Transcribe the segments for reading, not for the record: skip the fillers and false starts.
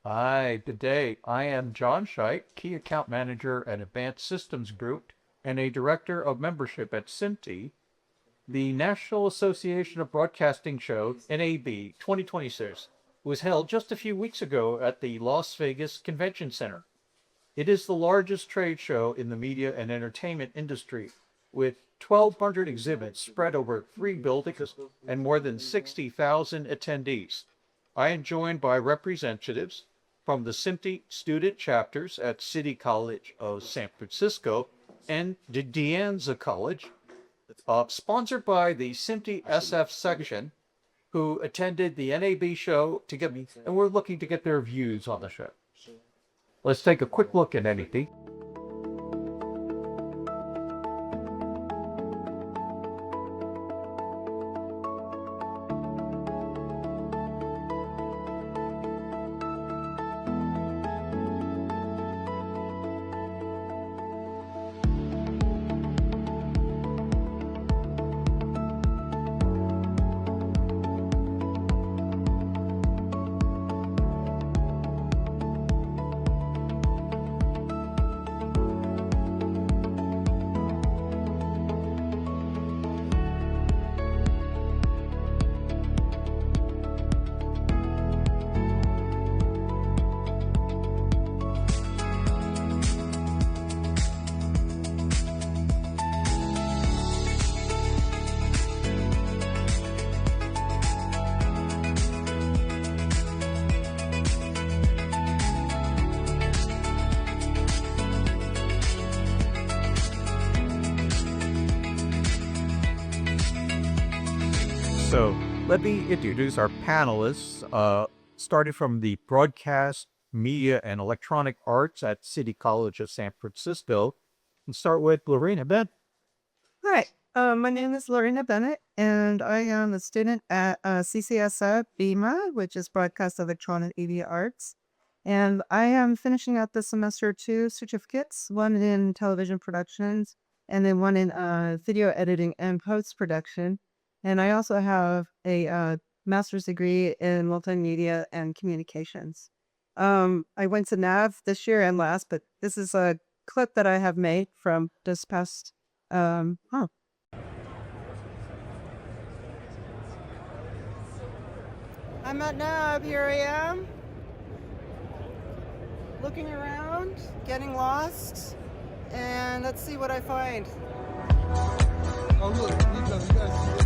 Hi, good day. I am John Scheit, Key Account Manager at Advanced Systems Group and a Director of Membership at SIMTI, the National Association of Broadcasting Show, NAB 2026, was held just a few weeks ago at the Las Vegas Convention Center. It is the largest trade show in the media and entertainment industry, with 1,200 exhibits spread over 3 buildings and more than 60,000 attendees. I am joined by representatives from the SIMTI student chapters at City College of San Francisco and De Anza College, sponsored by the SIMTI SF section, who attended the NAB show and we're looking to get their views on the show. Let's take a quick look at NAB. So let me introduce our panelists, starting from the Broadcast, Media, and Electronic Arts at City College of San Francisco. And start with Lorena Bennett. Hi, my name is Lorena Bennett, and I am a student at CCSF BEMA, which is Broadcast Electronic Media Arts. And I am finishing out this semester 2 certificates, one in television productions, and then one in video editing and post-production. And I also have a master's degree in multimedia and communications. I went to NAV this year and last, but this is a clip that I have made from this past. I'm at NAV. Here I am, looking around, getting lost, and let's see what I find. Oh look, you guys see this.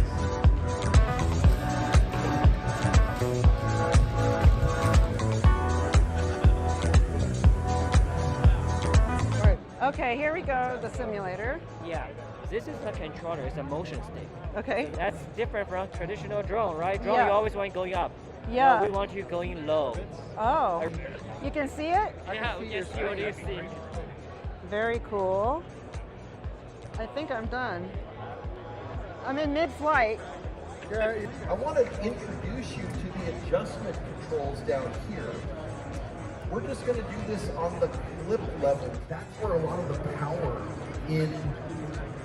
Okay, here we go, the simulator. Yeah, this is the controller, it's a motion stick. Okay. That's different from traditional drone, right? Drone, Yeah. you always want going up. Yeah. No, we want you going low. Oh, you can see it? Yeah, we can see what you see. Very cool. I think I'm done. I'm in mid-flight. Yeah, I want to introduce you to the adjustment controls down here. We're just going to do this on the clip level. That's where a lot of the power in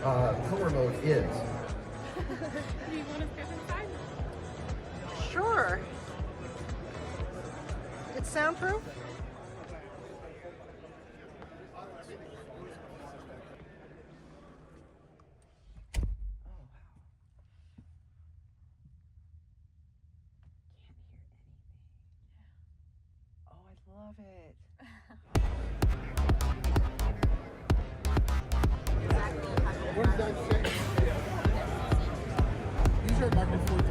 color mode is. Do you want to step inside? Sure. It's soundproof? Love it. What does that say? These are back and forth.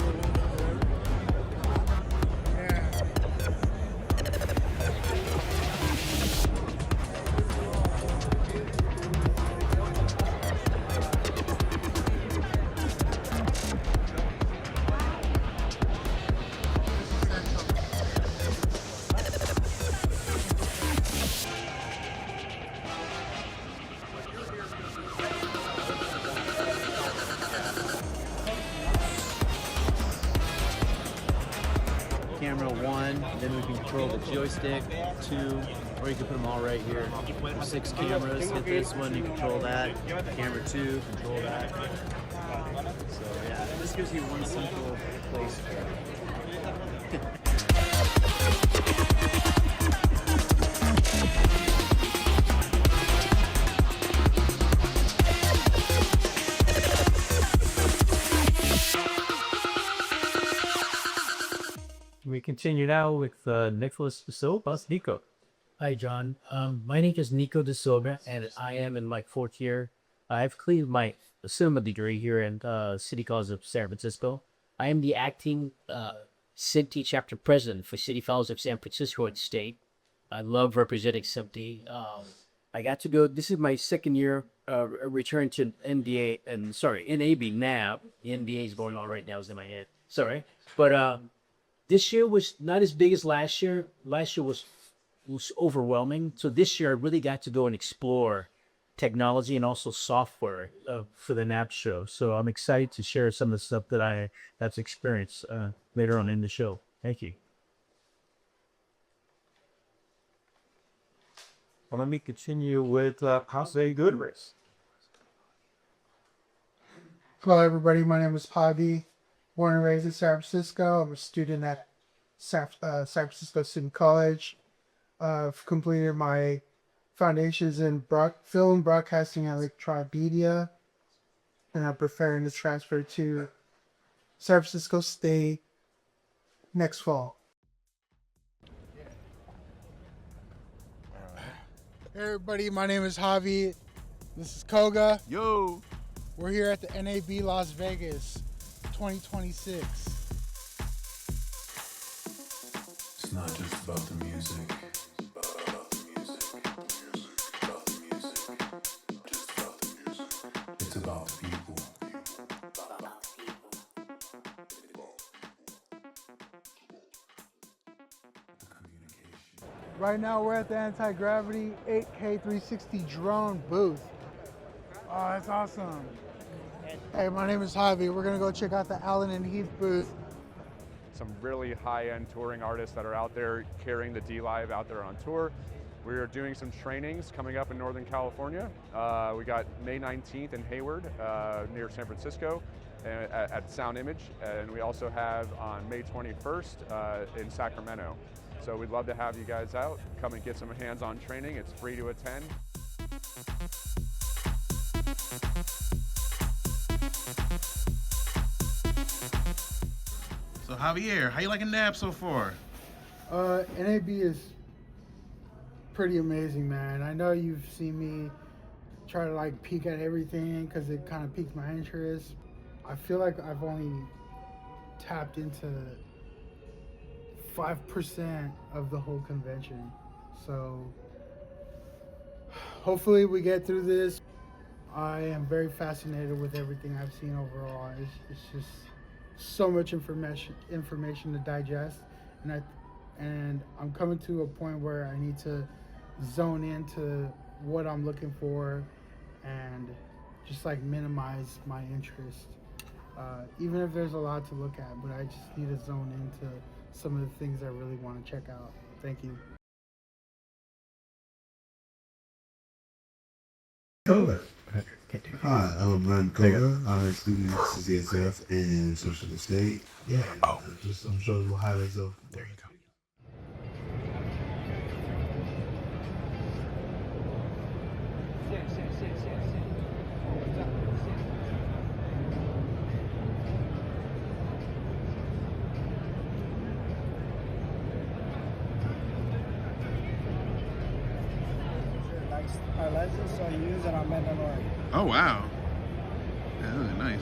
Camera 1, then we can control the joystick, 2, or you can put them all right here. There's 6 cameras, hit this one, you control that. Camera 2, control that. So yeah, this gives you one central place for it. we continue now with Nicholas De Silva. Nico. Hi, John. My name is Nico De Silva, and I am in my fourth year. I've completed my cinema degree here in City College of San Francisco. I am the acting SIMTI chapter president for City Fellows of San Francisco and State. I love representing SIMTI. I got to go. This is my second year return to NAB NAB. The NBA is going on right now. Is in my head. Sorry, but this year was not as big as last year. Last year was overwhelming. So this year I really got to go and explore technology and also software for the NAB show. So I'm excited to share some of the stuff that that's experienced later on in the show. Thank you. Well, let me continue with Jose Goodrich. Hello, everybody. My name is Javi. Born and raised in San Francisco. I'm a student at San Francisco City College. I've completed my foundations in film, broadcasting, and electronic media, and I'm preparing to transfer to San Francisco State next fall. Hey everybody, my name is Javi. This is Koga. Yo! We're here at the NAB Las Vegas 2026. It's not just about the music. Just about the music. It's about the people. Right now we're at the Anti-Gravity 8K 360 drone booth. Oh, that's awesome. Hey, my name is Javi. We're gonna go check out the Allen and Heath booth. Some really high-end touring artists that are out there carrying the D-Live out there on tour. We're doing some trainings coming up in Northern California. We got May 19th in Hayward, near San Francisco, at Sound Image, and we also have on May 21st in Sacramento. So we'd love to have you guys out. Come and get some hands-on training. It's free to attend. So Javier, how you liking NAB so far? NAB is pretty amazing, man. I know you've seen me try to like peek at everything because it kind of piques my interest. I feel like I've only tapped into 5% of the whole convention. So hopefully we get through this. I am very fascinated with everything I've seen overall. It's just so much information to digest, and I'm coming to a point where I need to zone into what I'm looking for and just like minimize my interest. Even if there's a lot to look at, but I just need to zone into some of the things I really want to check out. Thank you. Koga. Hi, I'm Brent Koga. I'm a student at CCSF and Social State. Yeah. I'm showing you highlights of. There you go. My license, so I use it on Mandalorian. Oh wow. Yeah, that was nice.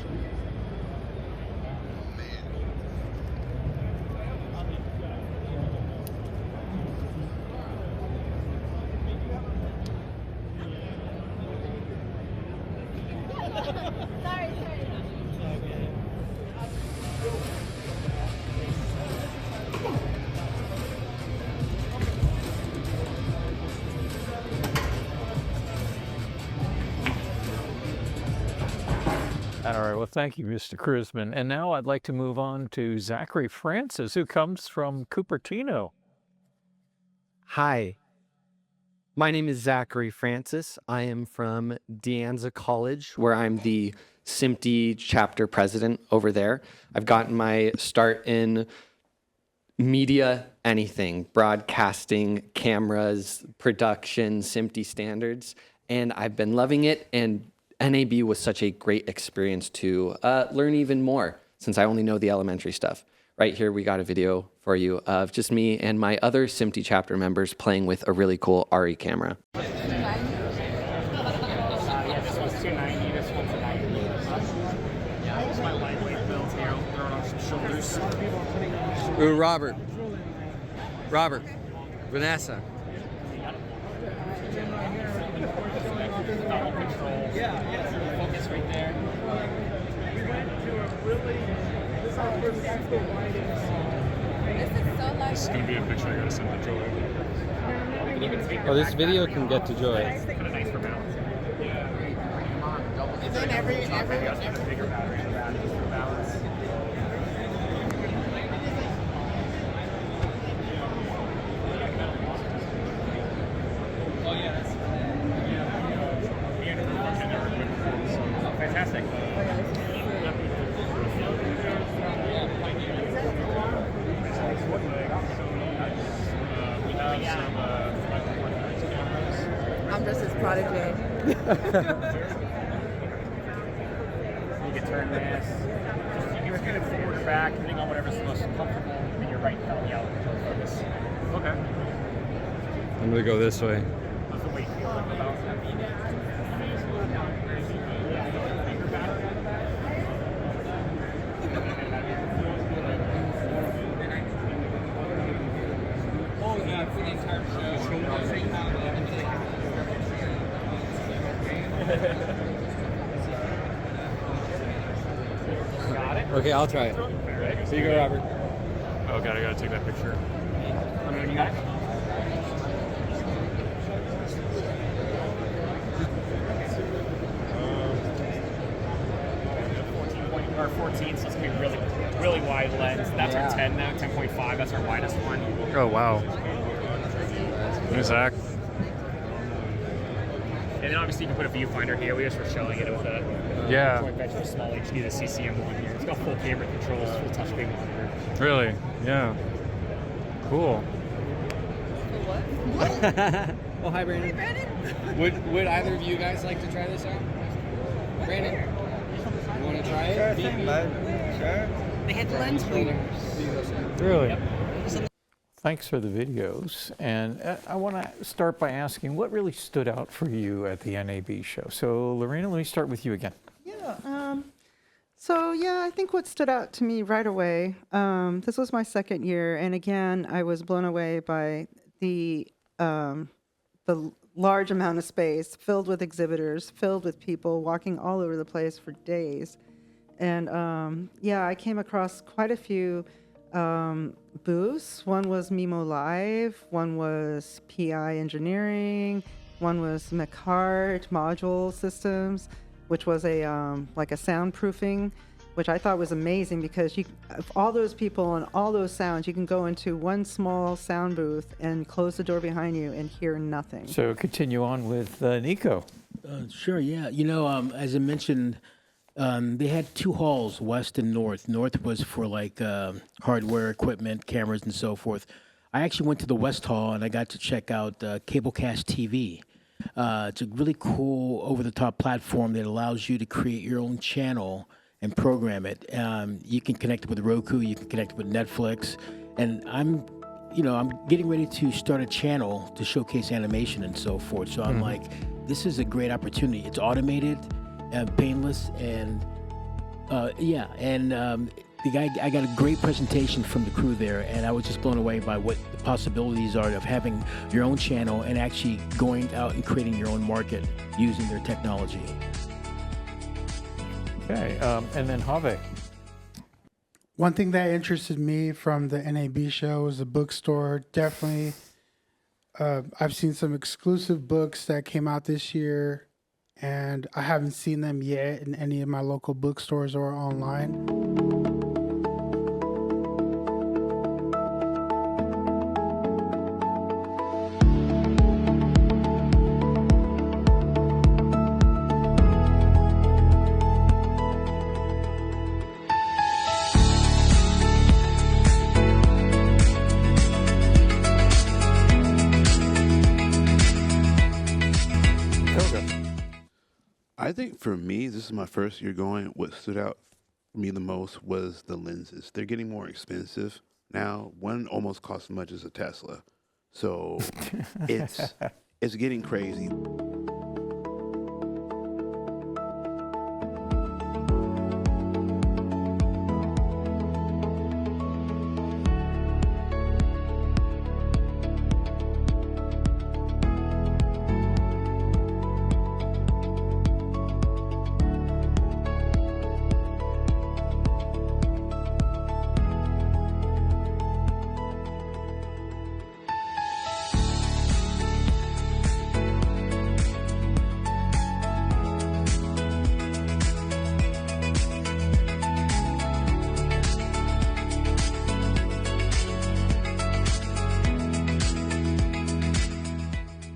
All right, well, thank you, Mr. Cruzman. And now I'd like to move on to Zachary Francis, who comes from Cupertino. Hi, my name is Zachary Francis. I am from De Anza College, where I'm the SIMTI chapter president over there. I've gotten my start in media, anything, broadcasting, cameras, production, SIMTI standards, and I've been loving it. And NAB was such a great experience to learn even more, since I only know the elementary stuff. right here we got a video for you of just me and my other SMPTE chapter members playing with a really cool RE camera. Yeah, this one's 290, this one's a 90. Yeah, this is my lightweight build here. I'll throw it on some shoulders. Ooh, Robert, Vanessa. Focus right there. We went to a really, this is our first actual lighting. This is so like. This is going to be a picture I got to send to Joy. Oh, this video can get to Joy. Kind of nice for balance. And then every bigger battery for balance. Oh yeah, that's fantastic. I'm just his prodigy. You can turn this. You can turn it forward or back, depending on whatever's the most comfortable. And you're right, help me out with focus. Okay. I'm gonna go this way. How's the weight feel about? Oh yeah, for the entire show. Got it? Okay, I'll try it. So you go, Robert. Oh god, I gotta take that picture. Let me know when you got it. Or 14, so it's gonna be really wide lens. That's our 10 now, 10.5. That's our widest one. Oh wow. Hey, Zach. And then obviously you can put a viewfinder here. We just were showing it with a joint venture with small HD, the CCM one here. It's got full camera controls, full touchscreen monitor. Really? Yeah. Cool. Oh, hi, Brandon. Hey, Brandon. Would either of you guys like to try this out? Brandon, you want to try it? Sure. They had lens cleaners. Really? Thanks for the videos. And I want to start by asking what really stood out for you at the NAB show. So, Lorena, let me start with you again. Yeah. I think what stood out to me right away, this was my second year, and again, I was blown away by the large amount of space filled with exhibitors, filled with people walking all over the place for days. And I came across quite a few booths. One was Mimo Live, one was PI Engineering, one was McHart Module Systems, which was a like a soundproofing, which I thought was amazing because of all those people and all those sounds, you can go into one small sound booth and close the door behind you and hear nothing. So continue on with Nico. Sure, yeah. You know, as I mentioned, they had two halls, west and north. North was for like hardware, equipment, cameras, and so forth. I actually went to the west hall and I got to check out Cablecast TV. It's a really cool over-the-top platform that allows you to create your own channel and program it. You can connect it with Roku, you can connect it with Netflix, and I'm getting ready to start a channel to showcase animation and so forth. So I'm like, this is a great opportunity. It's automated, painless, and I got a great presentation from the crew there, and I was just blown away by what the possibilities are of having your own channel and actually going out and creating your own market using their technology. Okay, and then Have. One thing that interested me from the NAB show was the bookstore. Definitely, I've seen some exclusive books that came out this year, and I haven't seen them yet in any of my local bookstores or online. I think for me, this is my first year going. What stood out me the most was the lenses. They're getting more expensive now. One almost costs as much as a Tesla. So it's getting crazy.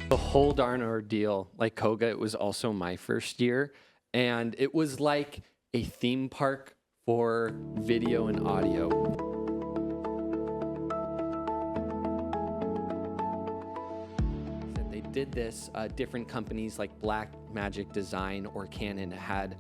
The whole darn ordeal, like Koga, it was also my first year, and it was like a theme park for video and audio. They did this, different companies like Black Magic Design or Canon had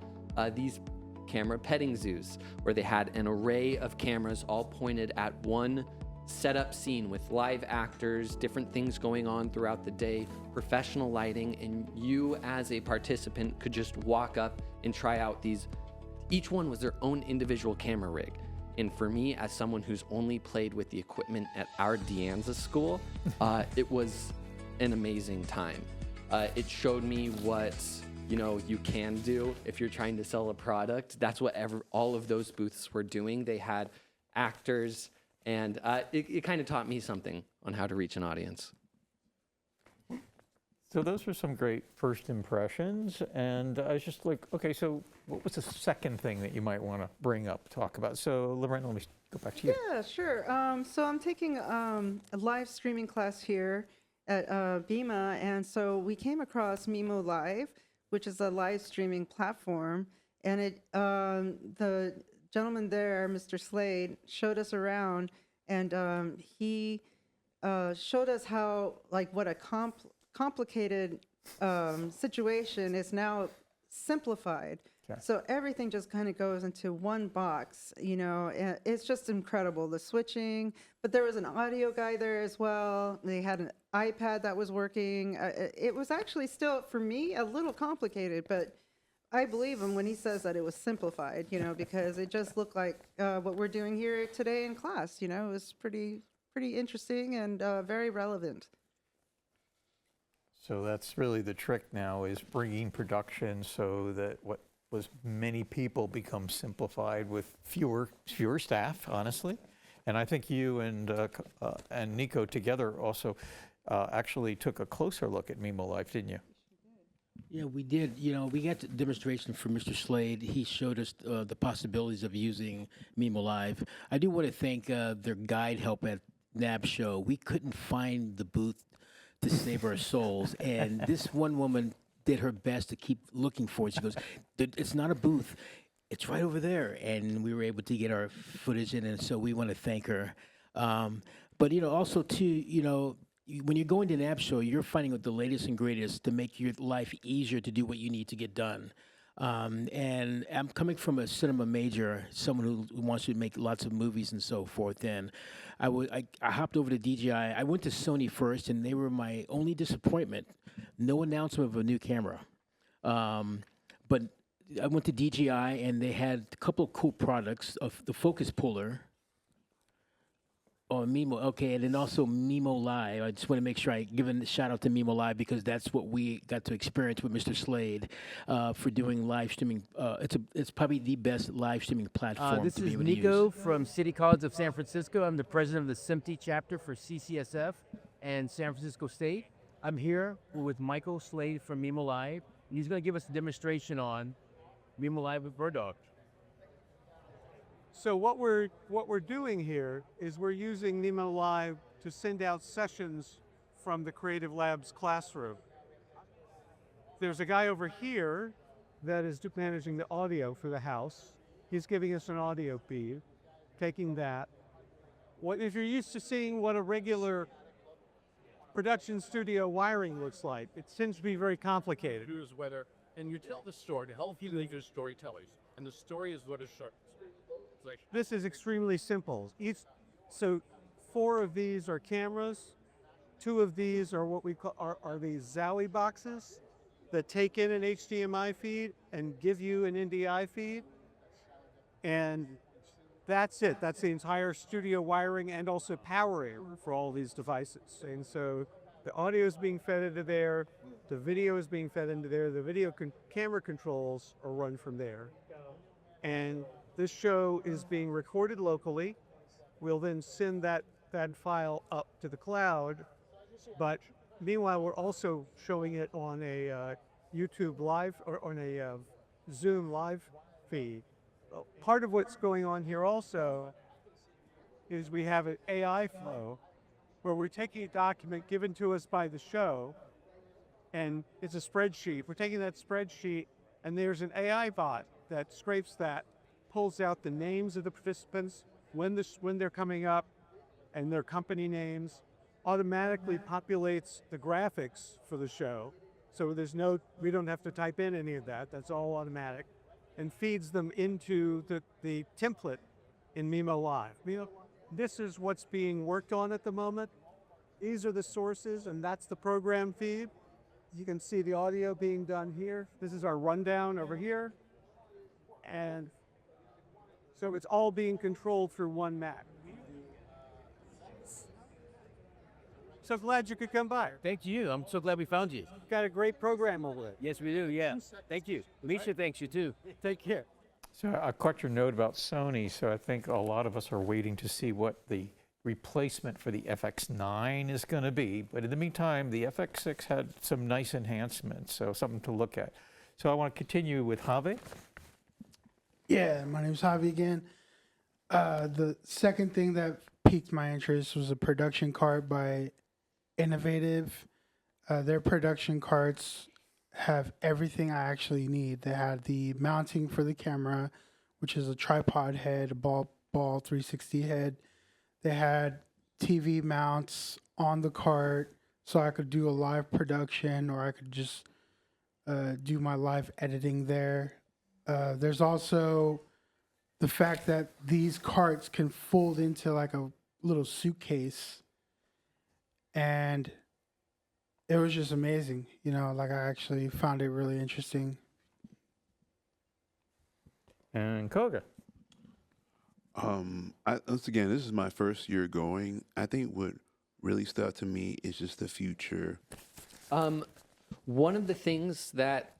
these camera petting zoos where they had an array of cameras all pointed at one setup scene with live actors, different things going on throughout the day, professional lighting, and you as a participant could just walk up and try out these. Each one was their own individual camera rig. And for me, as someone who's only played with the equipment at our De Anza school, it was an amazing time. It showed me what you can do if you're trying to sell a product. That's what all of those booths were doing. They had actors, and it kind of taught me something on how to reach an audience. So those were some great first impressions, and I was just like, okay, so what was the second thing that you might want to bring up, talk about? So Lorena, let me go back to you. Yeah, sure. So I'm taking a live streaming class here at BEMA, and so we came across Mimo Live, which is a live streaming platform, and the gentleman there, Mr. Slade, showed us around, and he showed us how, what a complicated situation is now simplified. Okay. So everything just kind of goes into one box, and it's just incredible, the switching. But there was an audio guy there as well. They had an iPad that was working. It was actually still, for me, a little complicated, but I believe him when he says that it was simplified, because it just looked like what we're doing here today in class. It was pretty interesting and very relevant. So that's really the trick now, is bringing production so that what was many people become simplified with fewer staff, honestly. And I think you and Nico together also actually took a closer look at Mimo Live, didn't you? Yeah, we did. We got the demonstration from Mr. Slade. He showed us the possibilities of using Mimo Live. I do want to thank their guide help at Nab Show. We couldn't find the booth to save our souls, and this one woman did her best to keep looking for it. She goes, "It's not a booth. It's right over there." And we were able to get our footage in, and so we want to thank her. But, also, too, when you're going to Nab Show, you're finding out the latest and greatest to make your life easier to do what you need to get done. And I'm coming from a cinema major, someone who wants to make lots of movies and so forth. And I hopped over to DJI. I went to Sony first, and they were my only disappointment. No announcement of a new camera. But I went to DJI, and they had a couple of cool products of the focus puller. Oh, Mimo, okay, and then also Mimo Live. I just want to make sure I give a shout out to Mimo Live, because that's what we got to experience with Mr. Slade for doing live streaming. It's probably the best live streaming platform. This to be is able Nico to use. from City College of San Francisco. I'm the president of the SMPTE chapter for CCSF and San Francisco State. I'm here with Michael Slade from Mimo Live, and he's going to give us a demonstration on Mimo Live with Bird Dog. So what we're doing here is we're using Mimo Live to send out sessions from the Creative Labs classroom. There's a guy over here that is managing the audio for the house. He's giving us an audio feed, taking that. If you're used to seeing what a regular production studio wiring looks like, it tends to be very complicated. And you tell the story to help you make your storytellers, and the story is what is sharp. This is extremely simple. So 4 of these are cameras. 2 of these are what we call are these Zowie boxes that take in an HDMI feed and give you an NDI feed. And that's it. That's the entire studio wiring and also powering for all these devices. And so the audio is being fed into there, the video is being fed into there, the video camera controls are run from there. And this show is being recorded locally. We'll then send that file up to the cloud. But meanwhile, we're also showing it on a YouTube live or on a Zoom live feed. Part of what's going on here also is we have an AI flow where we're taking a document given to us by the show, and it's a spreadsheet. We're taking that spreadsheet, and there's an AI bot that scrapes that, pulls out the names of the participants, when they're coming up, and their company names, automatically populates the graphics for the show. So we don't have to type in any of that. That's all automatic, and feeds them into the template in Mimo Live. This is what's being worked on at the moment. These are the sources, and that's the program feed. You can see the audio being done here. This is our rundown over here. And so it's all being controlled through one Mac. So glad you could come by. Thank you. I'm so glad we found you. Got a great program over there. Yes, we do. Yeah. Thank you. Alicia thanks you too. Take care. So I caught your note about Sony, so I think a lot of us are waiting to see what the replacement for the FX9 is going to be. But in the meantime, the FX6 had some nice enhancements, so something to look at. So I want to continue with Javi. Yeah, my name's Javi again. The second thing that piqued my interest was a production card by Innovative. Their production cards have everything I actually need. They had the mounting for the camera, which is a tripod head, a ball 360 head. They had TV mounts on the cart, so I could do a live production, or I could just do my live editing there. There's also the fact that these carts can fold into like a little suitcase, and it was just amazing. Like I actually found it really interesting. And Koga. Once again, this is my first year going. I think what really stood out to me is just the future. One of the things that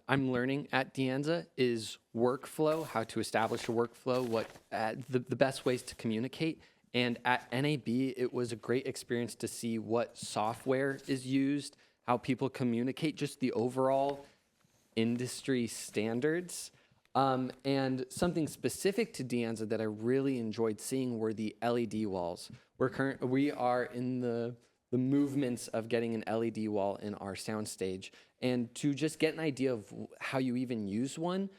I'm learning at De Anza is workflow, how to establish a workflow, what the best ways to communicate. And at NAB, it was a great experience to see what software is used, how people communicate, just the overall industry standards. And something specific to De Anza that I really enjoyed seeing were the LED walls. We are in the movements of getting an LED wall in our soundstage. And to just get an idea of how you even use one,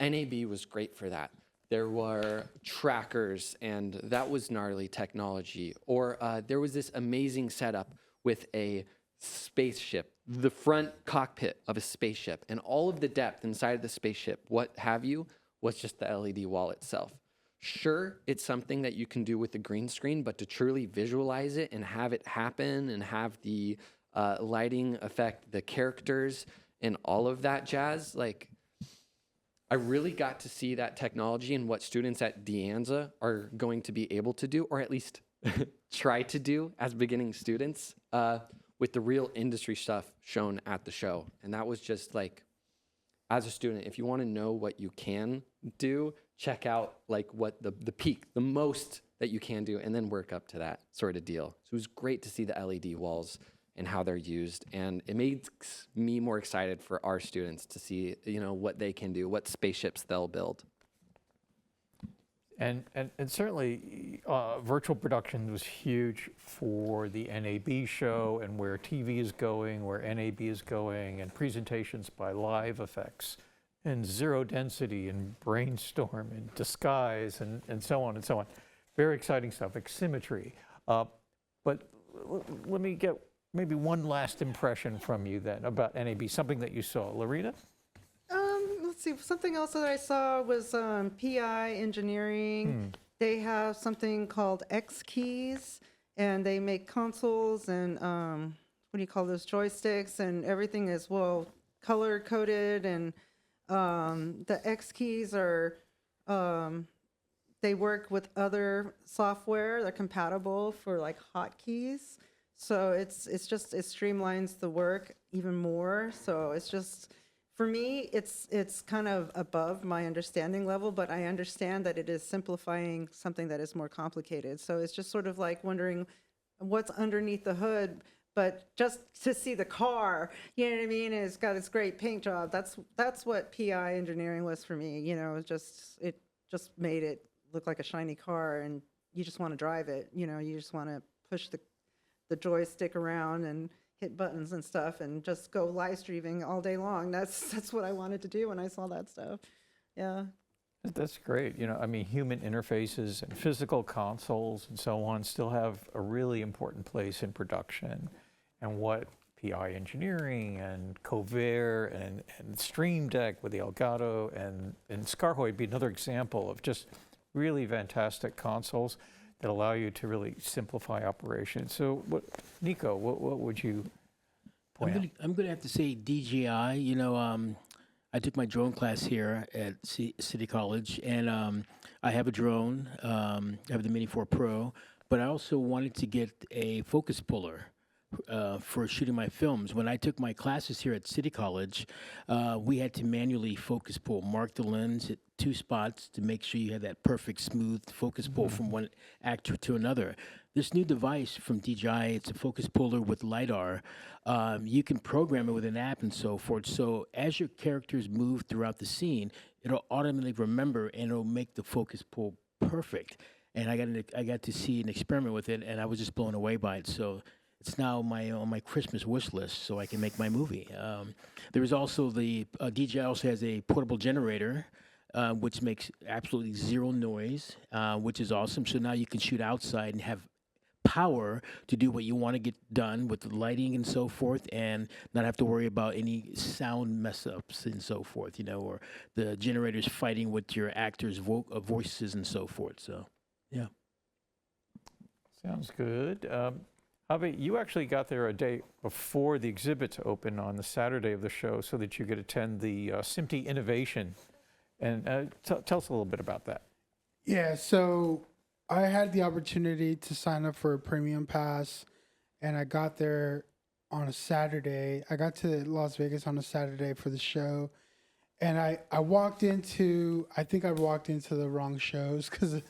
NAB was great for that. There were trackers, and that was gnarly technology. Or there was this amazing setup with a spaceship, the front cockpit of a spaceship, and all of the depth inside of the spaceship, what have you, was just the LED wall itself. Sure, it's something that you can do with the green screen, but to truly visualize it and have it happen and have the lighting affect the characters and all of that jazz, like, I really got to see that technology and what students at De Anza are going to be able to do, or at least try to do as beginning students, with the real industry stuff shown at the show. And that was just like, as a student, if you want to know what you can do, check out like what the peak, the most that you can do, and then work up to that sort of deal. So it was great to see the LED walls and how they're used, and it makes me more excited for our students to see, what they can do, what spaceships they'll build. And certainly virtual production was huge for the NAB show and where TV is going, where NAB is going, and presentations by Live Effects and Zero Density and Brainstorm and Disguise and so on and so on. Very exciting stuff, like Symmetry. But let me get maybe one last impression from you then about NAB, something that you saw. Lorena? let's see, something else that I saw was PI Engineering. They have something called X Keys, and they make consoles and what do you call those, joysticks, and everything is well color coded. And the X Keys are they work with other software. They're compatible for like hotkeys. So it's just, it streamlines the work even more. So it's just, for me, it's kind of above my understanding level, but I understand that it is simplifying something that is more complicated. So it's just sort of like wondering what's underneath the hood, but just to see the car, you know what I mean? And it's got its great paint job. That's what PI engineering was for me. You know, it just made it look like a shiny car, and you just want to drive it. You know, you just want to push the joystick around and hit buttons and stuff and just go live streaming all day long. That's what I wanted to do when I saw that stuff. Yeah. That's great. You know, I mean, human interfaces and physical consoles and so on still have a really important place in production. And what PI Engineering and Cover and Stream Deck with the Elgato and Scarhoy would be another example of just really fantastic consoles that allow you to really simplify operations. So, Nico, what would you point out? I'm going to have to say DJI. You know, I took my drone class here at City College, and I have a drone. I have the Mini 4 Pro, but I also wanted to get a focus puller for shooting my films. When I took my classes here at City College, we had to manually focus pull, mark the lens at 2 spots to make sure you had that perfect smooth focus pull from one actor to another. This new device from DJI, it's a focus puller with LiDAR. You can program it with an app and so forth. So as your characters move throughout the scene, it'll automatically remember and it'll make the focus pull perfect. And I got to see an experiment with it, and I was just blown away by it. So it's now on my Christmas wish list, so I can make my movie. There is also the DJI also has a portable generator, which makes absolutely zero noise, which is awesome. So now you can shoot outside and have power to do what you want to get done with the lighting and so forth, and not have to worry about any sound mess ups and so forth, you know, or the generators fighting with your actors' voices and so forth. So, yeah. Sounds good. Javi, you actually got there a day before the exhibits open on the Saturday of the show so that you could attend the SMPTE Innovation. And tell us a little bit about that. Yeah, so I had the opportunity to sign up for a premium pass, and I got there on a Saturday. I got to Las Vegas on a Saturday for the show, and I walked into, I think I walked into the wrong shows because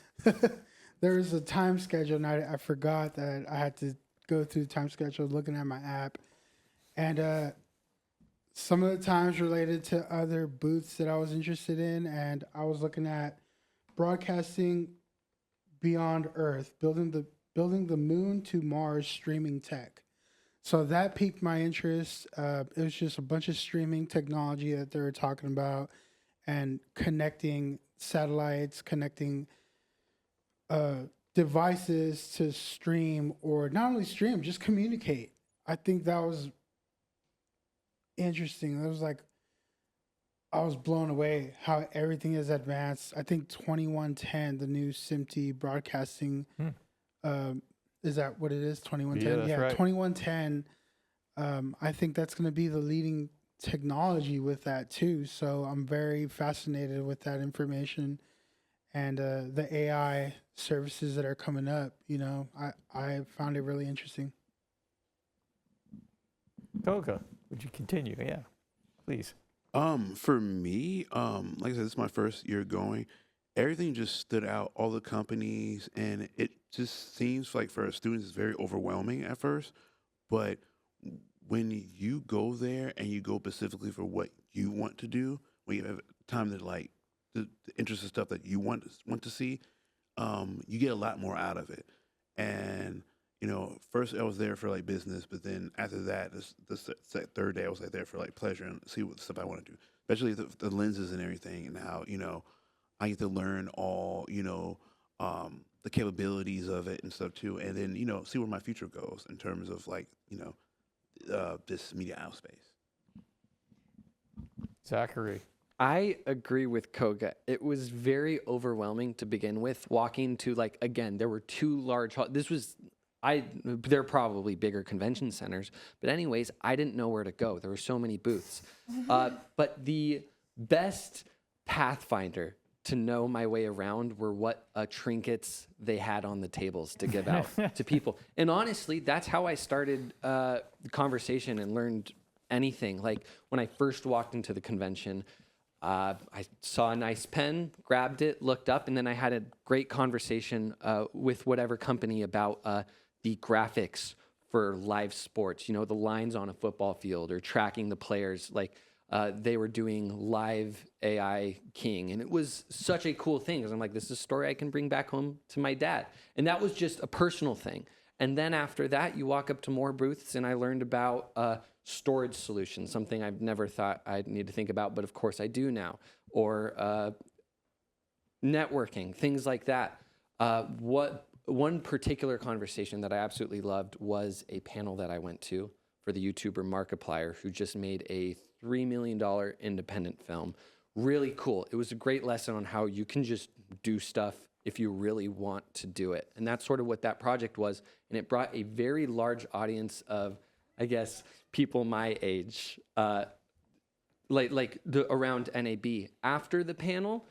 there was a time schedule, and I forgot that I had to go through the time schedule looking at my app. And some of the times related to other booths that I was interested in, and I was looking at broadcasting beyond Earth, building the moon to Mars streaming tech. So that piqued my interest. It was just a bunch of streaming technology that they were talking about, and connecting satellites, connecting devices to stream, or not only stream, just communicate. I think that was interesting. It was like, I was blown away how everything is advanced. I think 2110, the new SMPTE broadcasting, is that what it is? 2110? Yeah, right. 2110. I think that's going to be the leading technology with that too. So I'm very fascinated with that information and the AI services that are coming up. You know, I found it really interesting. Toga, would you continue? Yeah, please. For me, like I said, this is my first year going. Everything just stood out, all the companies, and it just seems like for students it's very overwhelming at first. But when you go there and you go specifically for what you want to do, when you have time to like the interesting stuff that you want to see, you get a lot more out of it. And you know, first I was there for like business, but then after that, this third day I was like there for like pleasure and see what stuff I want to do, especially the lenses and everything, and how, you know, I get to learn all, you know, the capabilities of it and stuff too, and then, you know, see where my future goes in terms of like, you know, this media out space. Zachary. I agree with Koga. It was very overwhelming to begin with. Walking to like again, there were two large. This was There are probably bigger convention centers, but anyways, I didn't know where to go. There were so many booths. But the best pathfinder to know my way around were what trinkets they had on the tables to give out to people. And honestly, that's how I started the conversation and learned anything. Like when I first walked into the convention, I saw a nice pen, grabbed it, looked up, and then I had a great conversation with whatever company about the graphics for live sports, you know, the lines on a football field or tracking the players. Like they were doing live AI King. And it was such a cool thing because I'm like, this is a story I can bring back home to my dad. And that was just a personal thing. And then after that, you walk up to more booths and I learned about storage solutions, something I've never thought I'd need to think about, but of course I do now. Or networking, things like that. One particular conversation that I absolutely loved was a panel that I went to for the YouTuber Markiplier, who just made a $3 million independent film. Really cool. It was a great lesson on how you can just do stuff if you really want to do it. And that's sort of what that project was. And it brought a very large audience of, I guess, people my age, around NAB. After the panel,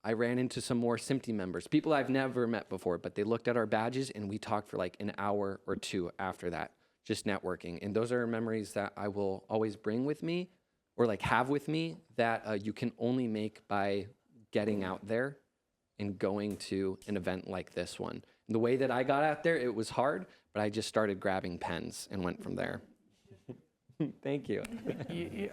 I ran into some more SMPTE members, people I've never met before, but they looked at our badges and we talked for like an hour or two after that, just networking. And those are memories that I will always bring with me or like have with me that you can only make by getting out there and going to an event like this one. And the way that I got out there, it was hard, but I just started grabbing pens and went from there. Thank you.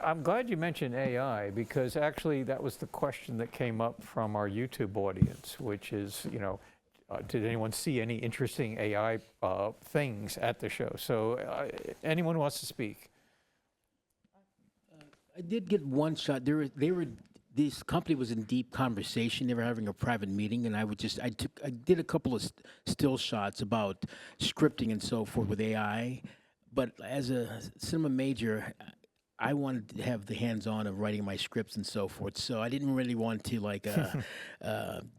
I'm glad you mentioned AI because actually that was the question that came up from our YouTube audience, which is, you know, did anyone see any interesting AI things at the show? So anyone who wants to speak? I did get one shot. This company was in deep conversation. They were having a private meeting, and I did a couple of still shots about scripting and so forth with AI. But as a cinema major, I wanted to have the hands-on of writing my scripts and so forth. So I didn't really want to like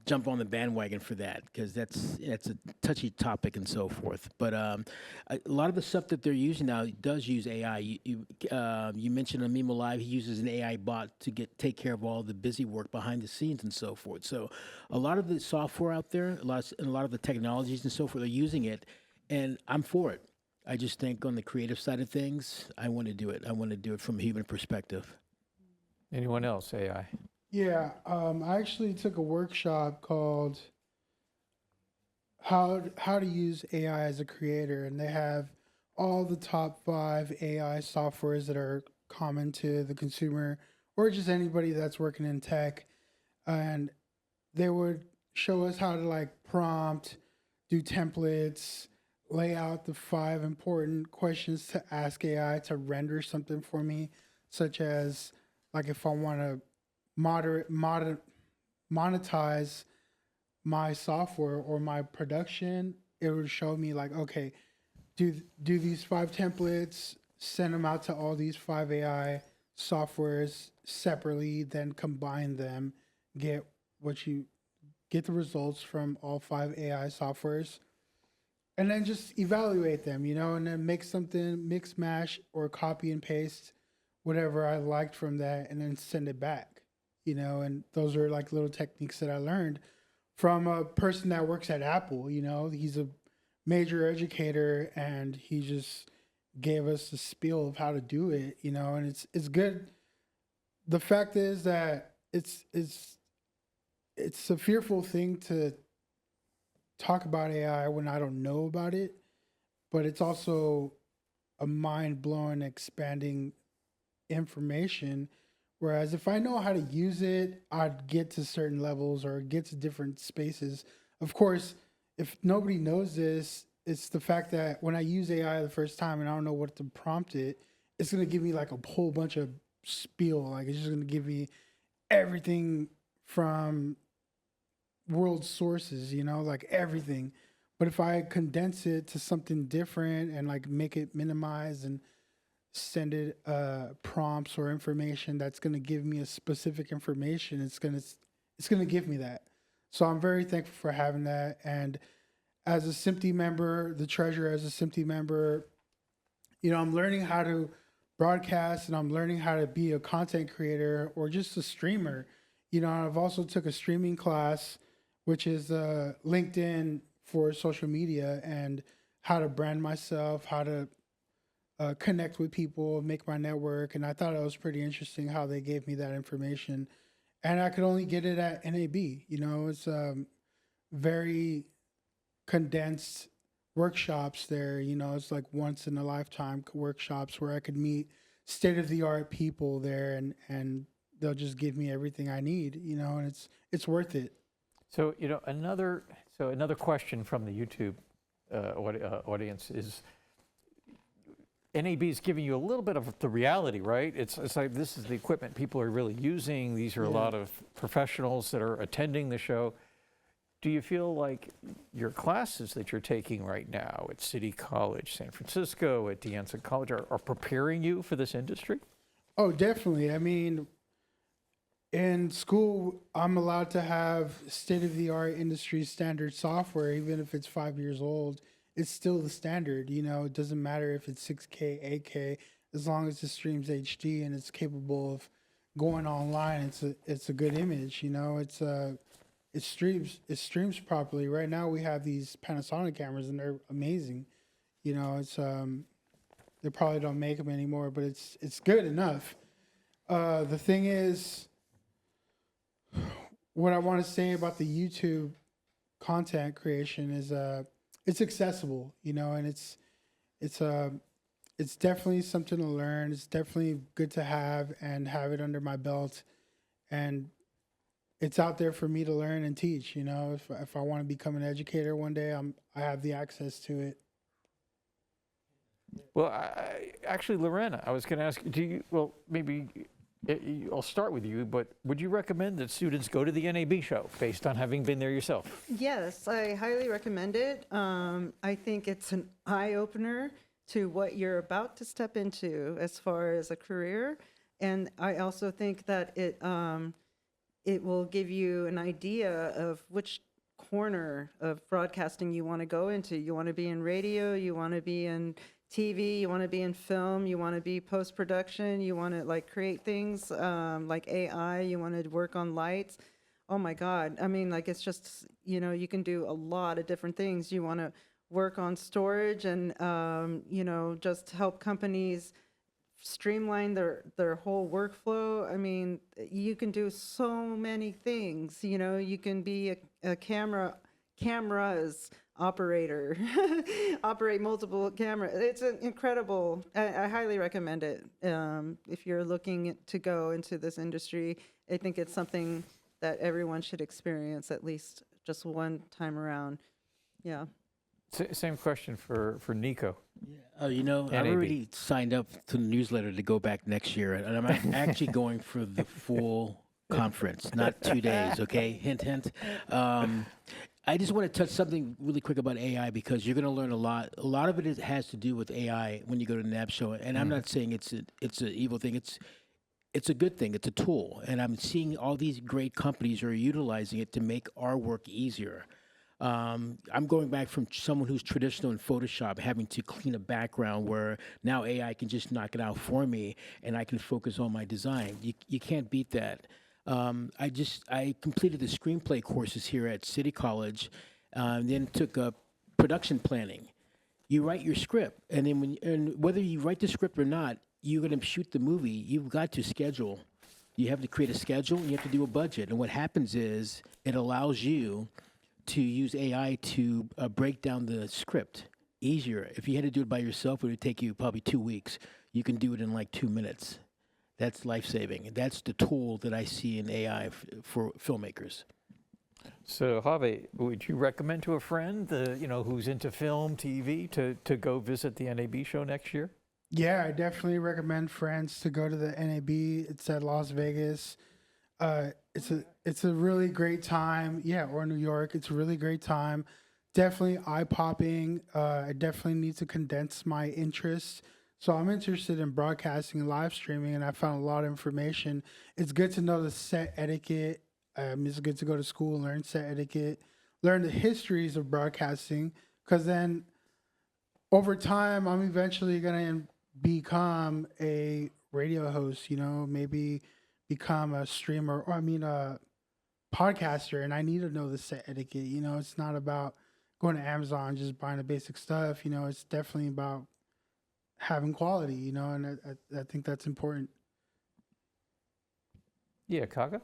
jump on the bandwagon for that because that's a touchy topic and so forth. But a lot of the stuff that they're using now does use AI. You mentioned on Mimo Live, he uses an AI bot to take care of all the busy work behind the scenes and so forth. So a lot of the software out there, a lot of the technologies and so forth are using it, and I'm for it. I just think on the creative side of things, I want to do it. I want to do it from a human perspective. Anyone else, AI? Yeah, I actually took a workshop called how to use AI as a creator, and they have all the top 5 AI softwares that are common to the consumer or just anybody that's working in tech, and they would show us how to like prompt, do templates, lay out the 5 important questions to ask AI to render something for me, such as like if I want to monetize my software or my production, it would show me like, okay, do these 5 templates, send them out to all these 5 AI softwares separately, then combine them, get the results from all 5 AI softwares. And then just evaluate them, you know, and then make something, mix, mash, or copy and paste whatever I liked from that and then send it back, you know. And those are like little techniques that I learned from a person that works at Apple, you know. He's a major educator and he just gave us the spiel of how to do it, you know, and it's good. The fact is that it's a fearful thing to talk about AI when I don't know about it, but it's also a mind-blowing, expanding information. Whereas if I know how to use it, I'd get to certain levels or get to different spaces. Of course, if nobody knows this, it's the fact that when I use AI the first time and I don't know what to prompt it, it's going to give me like a whole bunch of spiel. Like it's just going to give me everything from world sources, you know, like everything. But if I condense it to something different and like make it minimize and send it prompts or information that's going to give me a specific information, it's going to give me that. So I'm very thankful for having that. And as a SMPTE member, the treasurer as a SMPTE member, I'm learning how to broadcast, and I'm learning how to be a content creator or just a streamer. I've also took a streaming class, which is LinkedIn for social media, and how to brand myself, how to connect with people, make my network. And I thought it was pretty interesting how they gave me that information. And I could only get it at NAB. It's very condensed workshops there. It's like once in a lifetime workshops where I could meet state of the art people there, and they'll just give me everything I need, and it's worth it. So, another question from the YouTube audience is, NAB is giving you a little bit of the reality, right? It's like this is the equipment people are really using. These are a lot of professionals that are attending the show. Do you feel like your classes that you're taking right now at City College, San Francisco, at De Anza College are preparing you for this industry? Oh, definitely. I mean, in school, I'm allowed to have state-of-the-art industry standard software, even if it's 5 years old. It's still the standard. It doesn't matter if it's 6K, 8K, as long as it streams HD and it's capable of going online. It's a good image. It streams properly. Right now we have these Panasonic cameras and they're amazing. They probably don't make them anymore, but it's good enough. The thing is, what I want to say about the YouTube content creation is it's accessible, and it's definitely something to learn. It's definitely good to have and have it under my belt, and it's out there for me to learn and teach. If I want to become an educator one day, I have the access to it. Well, actually, Lorena, I was going to ask, I'll start with you, but would you recommend that students go to the NAB show based on having been there yourself? Yes, I highly recommend it. I think it's an eye-opener to what you're about to step into as far as a career. And I also think that it will give you an idea of which corner of broadcasting you want to go into. You want to be in radio, you want to be in TV, you want to be in film, you want to be post-production, you want to create things like AI, you want to work on lights. Oh my God. I mean, it's just, you can do a lot of different things. You want to work on storage and, just help companies streamline their whole workflow. I mean, you can do so many things. You can be a cameras operator, operate multiple cameras. It's incredible. I highly recommend it. If you're looking to go into this industry, I think it's something that everyone should experience at least just one time around. Yeah. Same question for Nico. I've already signed up to the newsletter to go back next year, and I'm actually going for the full conference, not 2 days, okay? Hint, hint. I just want to touch something really quick about AI because you're going to learn a lot. A lot of it has to do with AI when you go to the NAB show, and I'm not saying it's an evil thing. It's a good thing. It's a tool, and I'm seeing all these great companies are utilizing it to make our work easier. I'm going back from someone who's traditional in Photoshop, having to clean a background where now AI can just knock it out for me and I can focus on my design. You can't beat that. I completed the screenplay courses here at City College, then took up production planning. You write your script, and then whether you write the script or not, you're going to shoot the movie. You've got to schedule. You have to create a schedule, and you have to do a budget. And what happens is it allows you to use AI to break down the script easier. If you had to do it by yourself, it would take you probably 2 weeks. You can do it in 2 minutes. That's life-saving. That's the tool that I see in AI for filmmakers. So, Javi, would you recommend to a friend, who's into film, TV, to go visit the NAB show next year? Yeah, I definitely recommend friends to go to the NAB. It's at Las Vegas. It's a really great time. Yeah, or New York. It's a really great time. Definitely eye-popping. I definitely need to condense my interests So I'm interested in broadcasting and live streaming, and I found a lot of information. It's good to know the set etiquette. It's good to go to school and learn set etiquette, learn the histories of broadcasting, because then over time, I'm eventually going to become a radio host, maybe become a streamer, or a podcaster, and I need to know the set etiquette. It's not about going to Amazon, just buying the basic stuff. It's definitely about having quality, and I think that's important. Yeah, Kaga?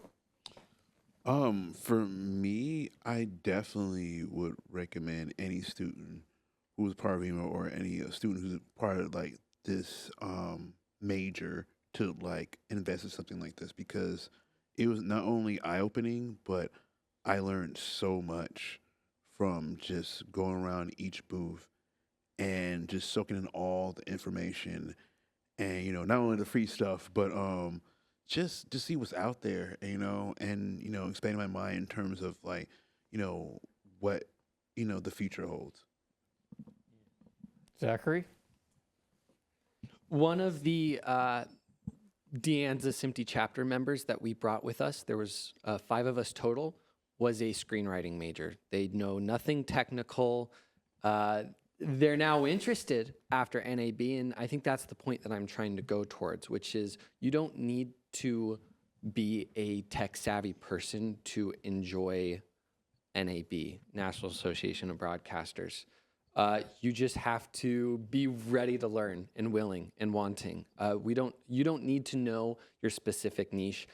For me, I definitely would recommend any student who's part of EMO or any student who's part of like this major to like invest in something like this, because it was not only eye opening, but I learned so much from just going around each booth and just soaking in all the information, and not only the free stuff, but just to see what's out there, and expanding my mind in terms of like what the future holds. Zachary? One of the De Anza SMPTE chapter members that we brought with us, there was 5 of us total, was a screenwriting major. They know nothing technical. They're now interested after NAB, and I think that's the point that I'm trying to go towards, which is you don't need to be a tech-savvy person to enjoy NAB, National Association of Broadcasters. You just have to be ready to learn and willing and wanting. You don't need to know your specific niche.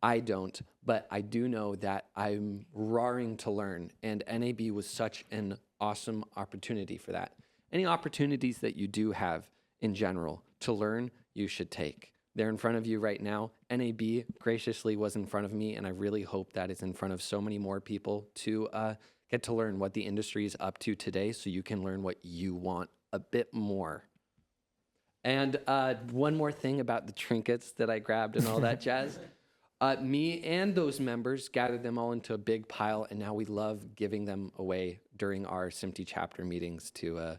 I don't, but I do know that I'm raring to learn, and NAB was such an awesome opportunity for that. Any opportunities that you do have in general to learn, you should take. They're in front of you right now. NAB graciously was in front of me, and I really hope that it's in front of so many more people to get to learn what the industry is up to today, so you can learn what you want a bit more. And one more thing about the trinkets that I grabbed and all that jazz. Me and those members gathered them all into a big pile, and now we love giving them away during our SMPTE chapter meetings to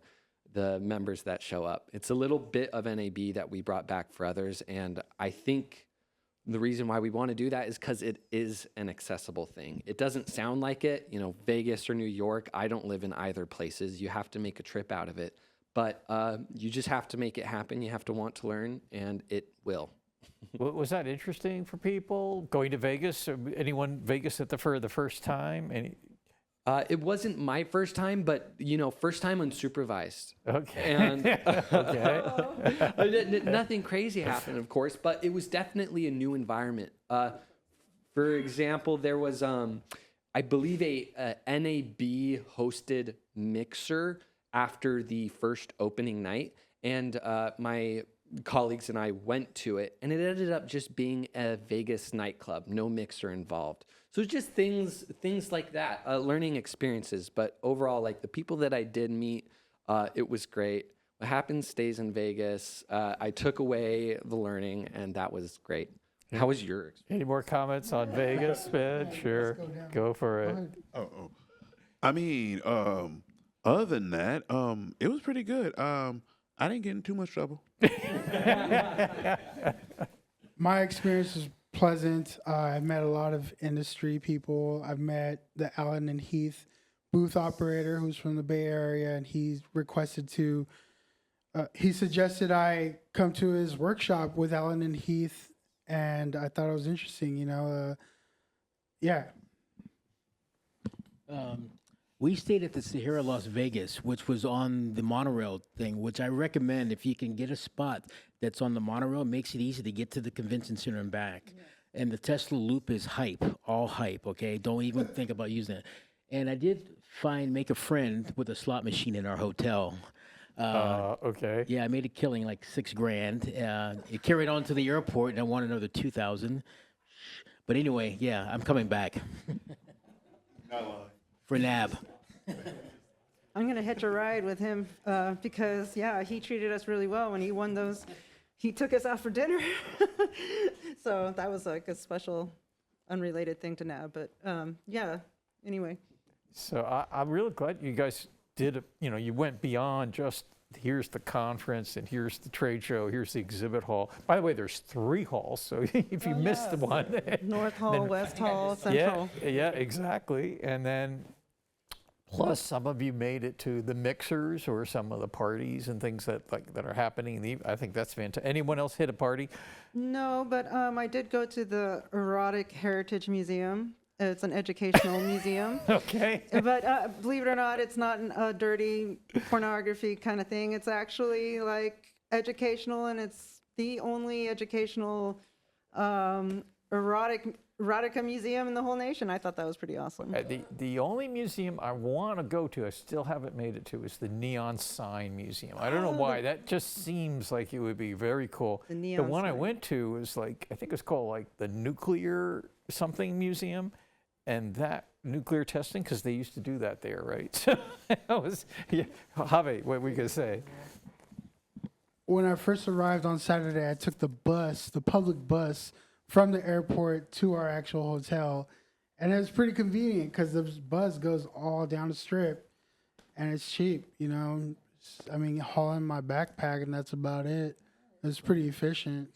the members that show up. It's a little bit of NAB that we brought back for others, and I think the reason why we want to do that is because it is an accessible thing. It doesn't sound like it, Vegas or New York. I don't live in either places. You have to make a trip out of it, but you just have to make it happen. You have to want to learn, and it will. Was that interesting for people going to Vegas? Or anyone Vegas for the first time? It wasn't my first time, but first time unsupervised. Okay. And okay. Nothing crazy happened, of course, but it was definitely a new environment. For example, there was, I believe, a NAB hosted mixer after the first opening night, and my colleagues and I went to it, and it ended up just being a Vegas nightclub, no mixer involved. So it's just things like that, learning experiences. But overall, like the people that I did meet, it was great. What happens stays in Vegas. I took away the learning, and that was great. How was your experience? Any more comments on Vegas, Ben? Sure, go for it. Oh. I mean, other than that, it was pretty good. I didn't get in too much trouble. My experience was pleasant. I've met a lot of industry people. I've met the Allen and Heath booth operator who's from the Bay Area, and he suggested I come to his workshop with Allen and Heath, and I thought it was interesting, yeah. We stayed at the Sahara Las Vegas, which was on the monorail thing, which I recommend if you can get a spot that's on the monorail. It makes it easy to get to the convention center and back. And the Tesla Loop is hype, all hype, okay? Don't even think about using it. And I did make a friend with a slot machine in our hotel. Okay. Yeah, I made a killing, like $6,000. It carried on to the airport, and I won another $2,000. But anyway, yeah, I'm coming back. Not lying. For Nab. I'm going to hitch a ride with him because, yeah, he treated us really well when he won those. He took us out for dinner. So that was like a special, unrelated thing to Nab. But yeah, anyway. So I'm really glad you guys you went beyond just here's the conference and here's the trade show, here's the exhibit hall. By the way, there's 3 halls, so if you missed the one. North Hall, then- West Hall, Central. Yeah, exactly. And then plus some of you made it to the mixers or some of the parties and things that are happening. I think that's fantastic. Anyone else hit a party? No, but I did go to the Erotic Heritage Museum. It's an educational museum. Okay. But believe it or not, it's not a dirty pornography kind of thing. It's actually like educational, and it's the only educational erotica museum in the whole nation. I thought that was pretty awesome. The only museum I want to go to, I still haven't made it to, is the Neon Sign Museum. I don't know why. That just seems like it would be very cool. The neon one I sign. went to was I think it was called the Nuclear something Museum. And that nuclear testing, because they used to do that there, right? So that was, Javi, what were we going to say? When I first arrived on Saturday, I took the public bus from the airport to our actual hotel. And it was pretty convenient because the bus goes all down the strip and it's cheap, I mean, hauling my backpack and that's about it. It's pretty efficient.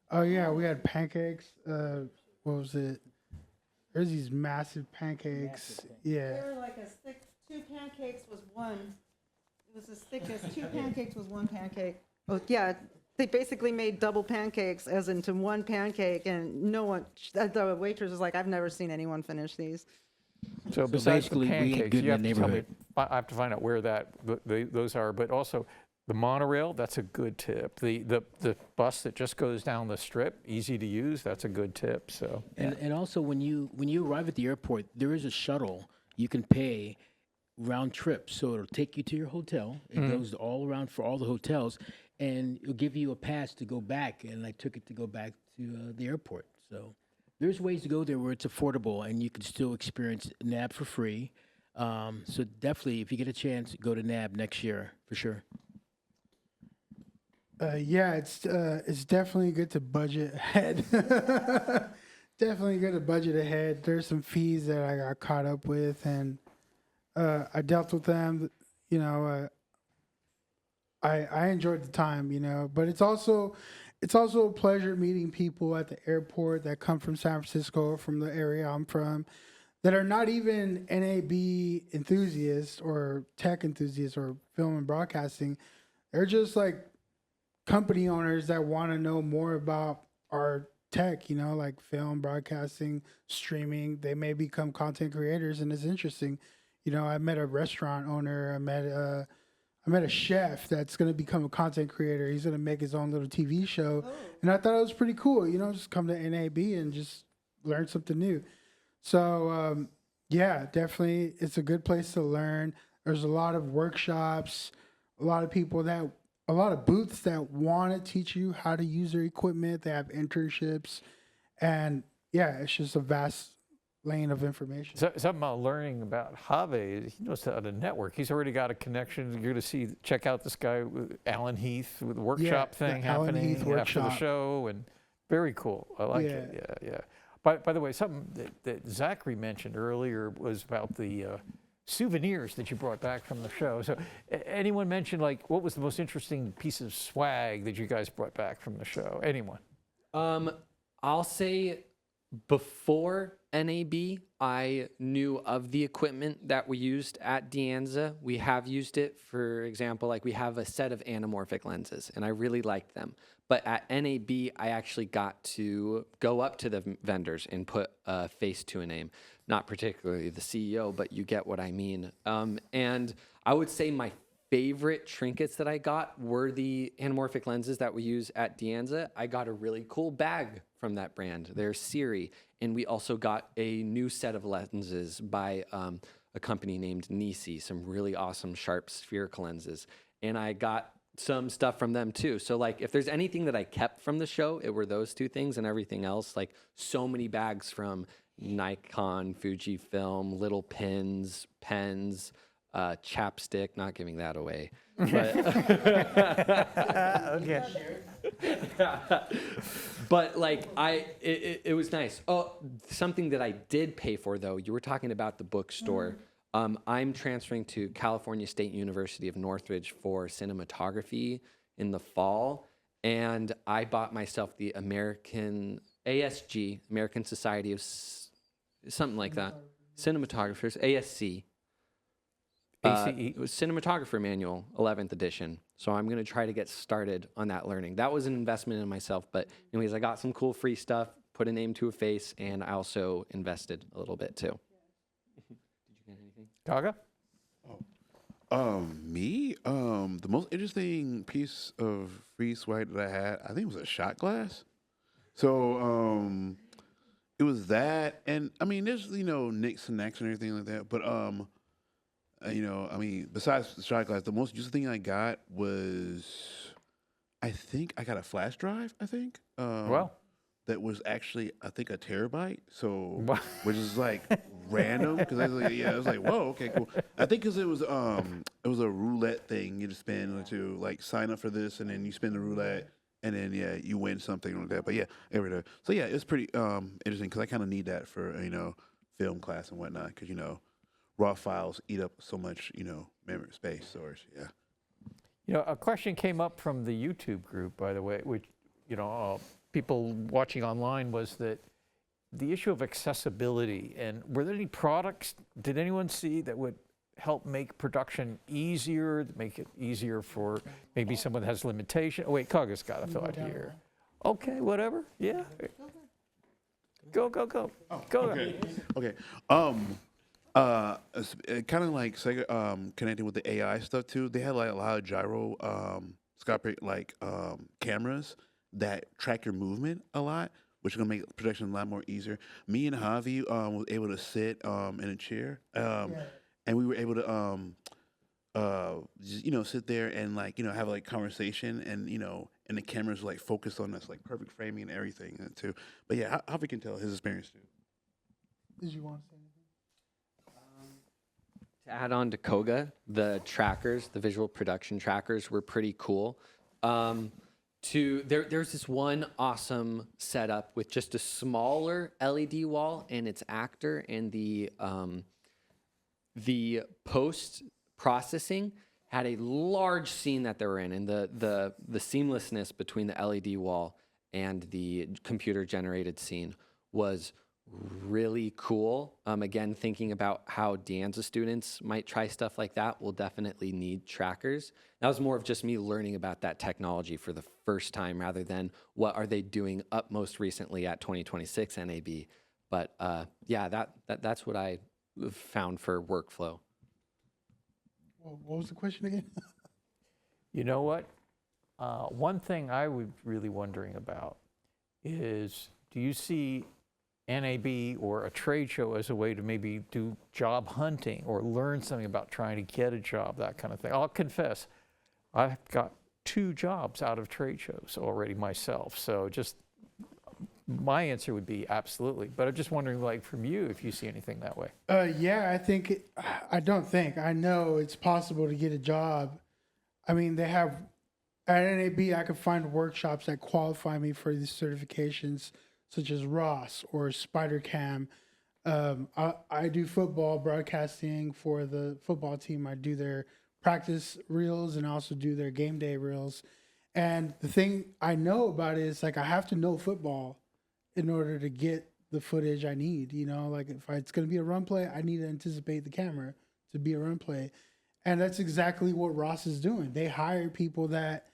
Oh yeah, we had pancakes. What was it? There's these massive pancakes. Yeah. They were like as thick, 2 pancakes was one. It was as thick as 2 pancakes was 1 pancake. Oh yeah, they basically made double pancakes as into 1 pancake, and no one, the waitress was like, I've never seen anyone finish these. So besides the basically, we ate pancakes, good you in have the to tell me, neighborhood. I have to find out where those are, but also the monorail, that's a good tip. The bus that just goes down the strip, easy to use, that's a good tip. So And also, when you arrive at the airport, there is a shuttle you can pay round trip. So it'll take you to your hotel. It goes all around for all the hotels, and it'll give you a pass to go back. And I took it to go back to the airport. So there's ways to go there where it's affordable, and you can still experience NAB for free. So definitely, if you get a chance, go to NAB next year for sure. Yeah, it's definitely good to budget ahead. Definitely good to budget ahead. There's some fees that I got caught up with, and I dealt with them. I enjoyed the time, but it's also a pleasure meeting people at the airport that come from San Francisco, from the area I'm from, that are not even NAB enthusiasts or tech enthusiasts or film and broadcasting. They're just like company owners that want to know more about our tech, like film, broadcasting, streaming. They may become content creators, and it's interesting. I met a restaurant owner. I met a chef that's going to become a content creator. He's going to make his own little TV show. And I thought it was pretty cool, just come to NAB and just learn something new. So, yeah, definitely it's a good place to learn. There's a lot of workshops, a lot of booths that want to teach you how to use their equipment. They have internships. And, yeah, it's just a vast lane of information. So, something about learning about Javi, he knows how to network. He's already got a connection. You're going to check out this guy, Alan Heath, with the workshop thing happening after the show. And very cool. I like it. Yeah. By the way, something that Zachary mentioned earlier was about the souvenirs that you brought back from the show. So anyone mention, what was the most interesting piece of swag that you guys brought back from the show? Anyone? I'll say before NAB, I knew of the equipment that we used at De Anza. We have used it, for example, we have a set of anamorphic lenses, and I really liked them. But at NAB, I actually got to go up to the vendors and put a face to a name. Not particularly the CEO, but you get what I mean. And I would say my favorite trinkets that I got were the anamorphic lenses that we use at De Anza. I got a really cool bag from that brand. They're Siri. And we also got a new set of lenses by a company named Nisi, some really awesome sharp spherical lenses. And I got some stuff from them too. So if there's anything that I kept from the show, it were those 2 things, and everything else, so many bags from Nikon, Fujifilm, little pins, pens, chapstick, not giving that away. But Okay. But it was nice. Oh, something that I did pay for though, you were talking about the bookstore. I'm transferring to California State University of Northridge for cinematography in the fall, and I bought myself the American ASG, American Society of something like that, cinematographers, ASC. ACE? It was Cinematographer Manual, 11th edition. So I'm going to try to get started on that learning. That was an investment in myself. But anyways, I got some cool free stuff, put a name to a face, and I also invested a little bit too. Did you get anything? Kaga? Me? The most interesting piece of free swag that I had, I think it was a shot glass. So, it was that, and I mean, there's, nicks and necks and everything like that, but, besides the shot glass, the most useful thing I got was, I think I got a flash drive, Wow. that was actually, I think, a terabyte. So, Wow. which is like random because I was like, whoa, okay, cool. I think because it was a roulette thing. You just spin to like sign up for this, and then you spin the roulette, and then you win something like that. But every day. So it's pretty interesting because I kind of need that for film class and whatnot because raw files eat up so much memory space storage. Yeah. A question came up from the YouTube group, by the way, which people watching online, was that the issue of accessibility. And were there any products, did anyone see, that would help make production easier, make it easier for maybe someone that has limitation? Oh, wait, Kaga's got a thought here. Okay, whatever. Yeah. Go. Go. Okay. Kind of like connecting with the AI stuff too. They had like a lot of gyroscopic cameras that track your movement a lot, which is gonna make production a lot more easier. Me and Javi was able to sit in a chair, and we were able to just, sit there and have like conversation, and and the cameras like focused on us, like perfect framing and everything too. But Javi can tell his experience too. Did you want to say anything? To add on to Koga, the trackers, the visual production trackers were pretty cool. There's this one awesome setup with just a smaller LED wall and its actor, and the post processing had a large scene that they were in, and the seamlessness between the LED wall and the computer generated scene was really cool. Again, thinking about how De Anza students might try stuff like that, will definitely need trackers. That was more of just me learning about that technology for the first time, rather than what are they doing up most recently at 2026 NAB. But that's what I found for workflow. Well, what was the question again? You know what? One thing I was really wondering about is, do you see NAB or a trade show as a way to maybe do job hunting or learn something about trying to get a job, that kind of thing? I'll confess, I've got 2 jobs out of trade shows already myself. So just my answer would be absolutely. But I'm just wondering, from you, if you see anything that way. I know it's possible to get a job. I mean, they have, at NAB, I could find workshops that qualify me for these certifications, such as Ross or SpiderCam. I do football broadcasting for the football team. I do their practice reels and also do their game day reels. And the thing I know about it is I have to know football in order to get the footage I need. If it's going to be a run play, I need to anticipate the camera to be a run play. And that's exactly what Ross is doing. They hire people that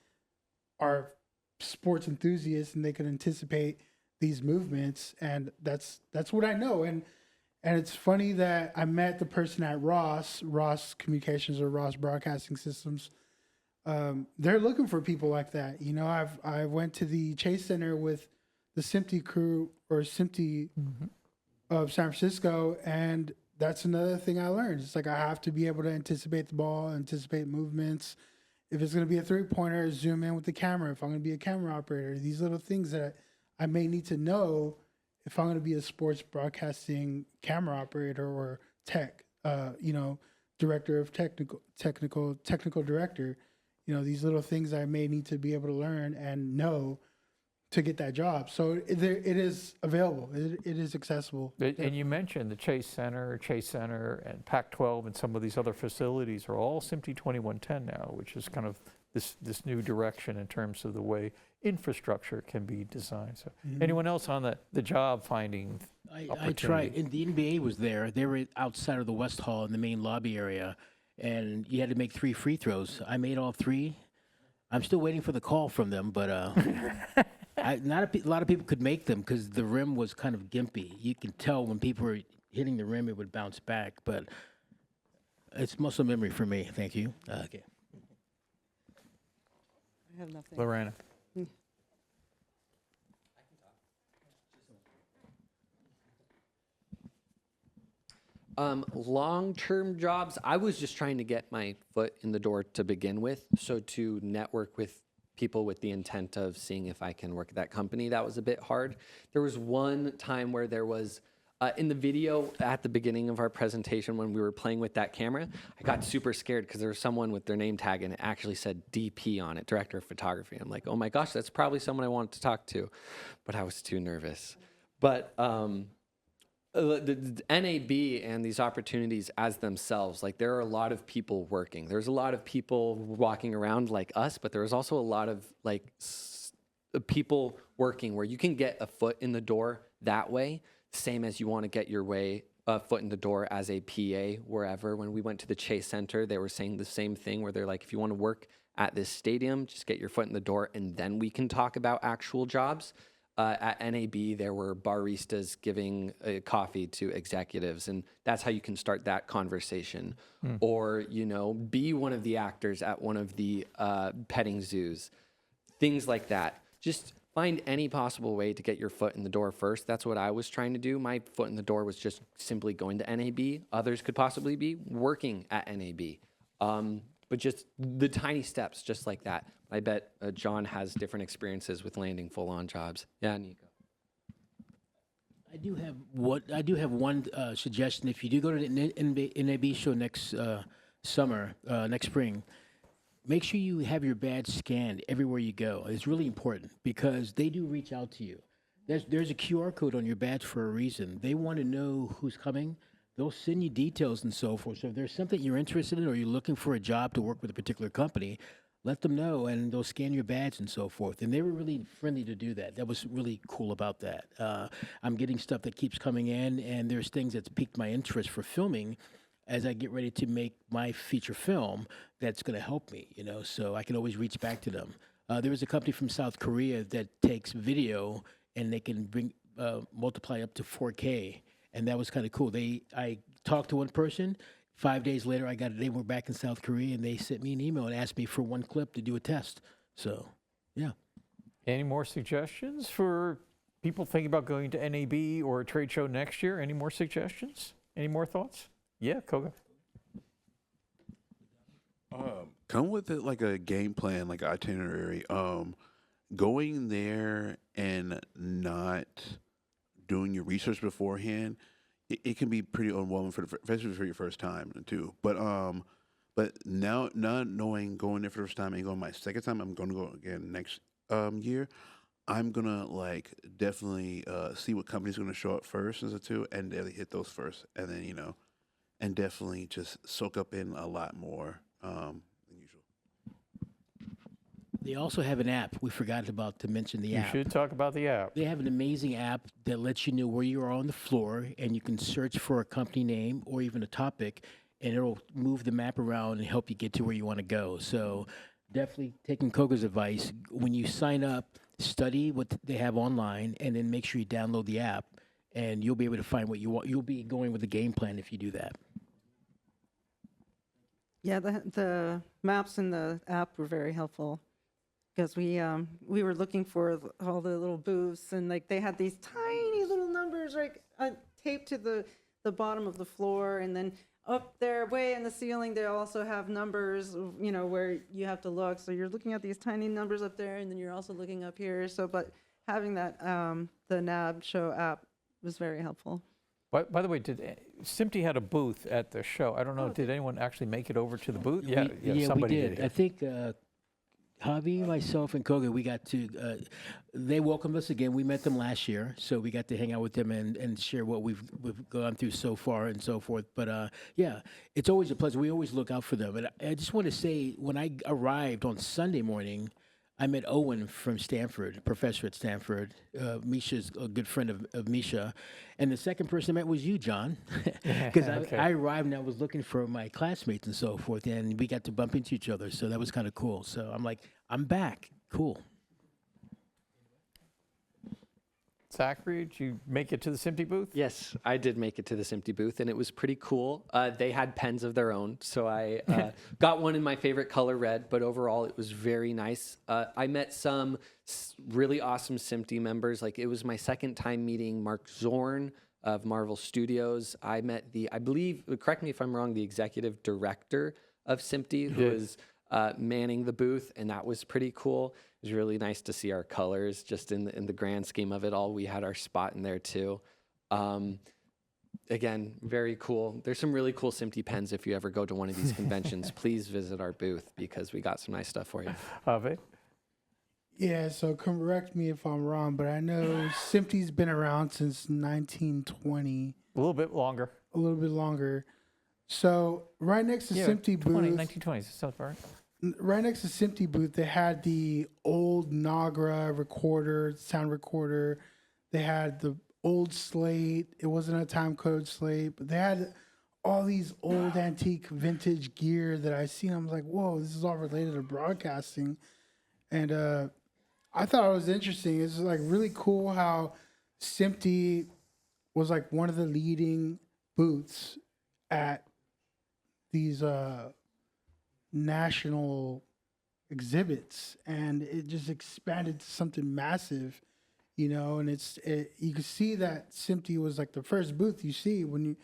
are sports enthusiasts, and they can anticipate these movements, and that's what I know. And it's funny that I met the person at Ross Communications or Ross Broadcasting Systems. They're looking for people like that. I went to the Chase Center with the SMPTE crew, or SMPTE of San Francisco, and that's another thing I learned. It's I have to be able to anticipate the ball, anticipate movements. If it's going to be a 3-pointer, zoom in with the camera. If I'm going to be a camera operator, these little things that I may need to know if I'm going to be a sports broadcasting camera operator or tech, director of technical director. These little things I may need to be able to learn and know to get that job. So it is available. It is accessible. And you mentioned the Chase Center, and Pac-12 and some of these other facilities are all SMPTE 2110 now, which is kind of this new direction in terms of the way infrastructure can be designed. So anyone else on the job finding I tried, and the NBA was there. They were outside of the West Hall in the main lobby area, and you had to make 3 free throws. I made all 3. I'm still waiting for the call from them, but not a lot of people could make them because the rim was kind of gimpy. You can tell when people were hitting the rim, it would bounce back, but it's muscle memory for me. Thank you. Okay. I have nothing. Lorena. Long-term jobs, I was just trying to get my foot in the door to begin with. So to network with people with the intent of seeing if I can work at that company, that was a bit hard. There was one time where there was, in the video at the beginning of our presentation when we were playing with that camera, I got super scared because there was someone with their name tag and it actually said DP on it, Director of Photography. I'm like, oh my gosh, that's probably someone I wanted to talk to, but I was too nervous. But the NAB and these opportunities as themselves, like there are a lot of people working. There's a lot of people walking around like us, but there's also a lot of like people working where you can get a foot in the door that way, same as you want to get your foot in the door as a PA wherever. When we went to the Chase Center, they were saying the same thing where they're like, if you want to work at this stadium, just get your foot in the door and then we can talk about actual jobs. At NAB, there were baristas giving coffee to executives, and that's how you can start that conversation. Or, be one of the actors at one of the petting zoos, things like that. Just find any possible way to get your foot in the door first. That's what I was trying to do. My foot in the door was just simply going to NAB. Others could possibly be working at NAB. But just the tiny steps, just like that. I bet John has different experiences with landing full-on jobs. Yeah, Nico. I do have one suggestion. If you do go to the NAB show next summer, next spring, make sure you have your badge scanned everywhere you go. It's really important because they do reach out to you. There's a QR code on your badge for a reason. They want to know who's coming. They'll send you details and so forth. So if there's something you're interested in or you're looking for a job to work with a particular company, let them know and they'll scan your badge and so forth. And they were really friendly to do that. That was really cool about that. I'm getting stuff that keeps coming in, and there's things that's piqued my interest for filming as I get ready to make my feature film that's going to help me, so I can always reach back to them. There was a company from South Korea that takes video and they can multiply up to 4K. And that was kind of cool. I talked to one person. 5 days later, they were back in South Korea, and they sent me an email and asked me for one clip to do a test. So, yeah. Any more suggestions for people thinking about going to NAB or a trade show next year? Any more suggestions? Any more thoughts? Yeah, Koga. Come with it like a game plan, like itinerary. Going there and not doing your research beforehand, it can be pretty overwhelming especially for your first time too. But now not knowing going there for the first time and going my second time, I'm going to go again next year. I'm gonna definitely see what company's going to show up first and so too, and definitely hit those first, and then and definitely just soak up in a lot more than usual. They also have an app. We forgot to mention the app. You should talk about the app. They have an amazing app that lets you know where you are on the floor, and you can search for a company name or even a topic, and it'll move the map around and help you get to where you want to go. So definitely taking Koga's advice, when you sign up, study what they have online, and then make sure you download the app, and you'll be able to find what you want. You'll be going with a game plan if you do that. Yeah, the maps in the app were very helpful. Because we were looking for all the little booths, and they had these tiny little numbers taped to the bottom of the floor, and then up there way in the ceiling they also have numbers where you have to look. So you're looking at these tiny numbers up there, and then you're also looking up here. So but having that the NAB show app was very helpful. By the way, SMPTE had a booth at the show. I don't know, did anyone actually make it over to the booth? Yeah, somebody we did. here. I think Javi, myself, and Koga, we got to, they welcomed us again. We met them last year, so we got to hang out with them and share what we've gone through so far and so forth. But yeah, it's always a pleasure. We always look out for them. And I just want to say, when I arrived on Sunday morning, I met Owen from Stanford, a professor at Stanford. Misha's a good friend of Misha. And the second person I met was you, John. Because Okay. I arrived and I was looking for my classmates and so forth, and we got to bump into each other. So that was kind of cool. So I'm like, I'm back. Cool. Zachary, did you make it to the SMPTE booth? Yes, I did make it to the SMPTE booth, and it was pretty cool. They had pens of their own, so I got one in my favorite color, red, but overall it was very nice. I met some really awesome SMPTE members. Like, it was my second time meeting Mark Zorn of Marvel Studios. I met I believe, correct me if I'm wrong, the executive director of SMPTE, who was manning the booth, and that was pretty cool. It was really nice to see our colors just in the grand scheme of it all. We had our spot in there too. Again, very cool. There's some really cool SMPTE pens. If you ever go to one of these conventions, please visit our booth because we got some nice stuff for you. Javi? Yeah, so correct me if I'm wrong, but I know SMPTE's been around since 1920. A little bit longer. A little bit longer. So right next to SMPTE booth, 1920s, sounds right. right next to SMPTE booth, they had the old Nagra recorder, sound recorder. They had the old slate. It wasn't a time code slate, but they had all these old antique vintage gear that I seen. I'm like, whoa, this is all related to broadcasting. And I thought it was interesting. It's like really cool how SMPTE was like one of the leading booths at these national exhibits, and it just expanded to something massive, you know. And you could see that SMPTE was like the first booth you see when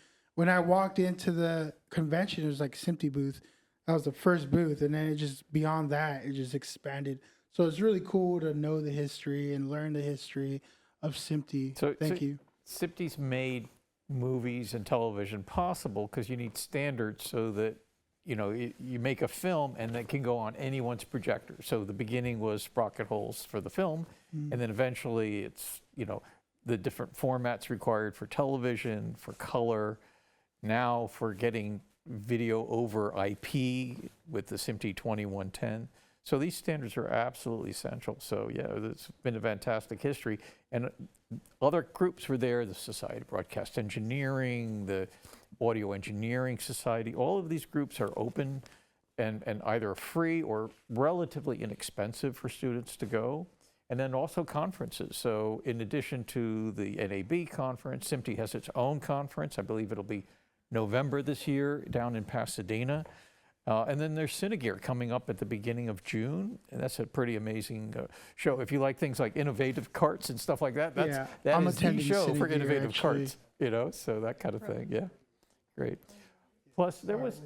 I walked into the convention. It was like SMPTE booth. That was the first booth, and then it just beyond that it just expanded. So it's really cool to know the history and learn the history of SMPTE. So Thank you. SMPTE's made movies and television possible because you need standards so that, you know, you make a film and that can go on anyone's projector. So the beginning was sprocket holes for the film, and then eventually it's, you know, the different formats required for television, for color, now for getting video over IP with the SMPTE 2110. So these standards are absolutely essential. So yeah, it's been a fantastic history. And other groups were there, the Society of Broadcast Engineering, the Audio Engineering Society. All of these groups are open and either free or relatively inexpensive for students to go. And then also conferences. So in addition to the NAB conference, SMPTE has its own conference. I believe it'll be November this year down in Pasadena. And then there's Cinegear coming up at the beginning of June, and that's a pretty amazing show. If you like things like innovative carts and stuff like that, that I'm is the attending show for Cinegear, innovative actually. carts, you know, so that kind of thing, yeah, great. Plus, there was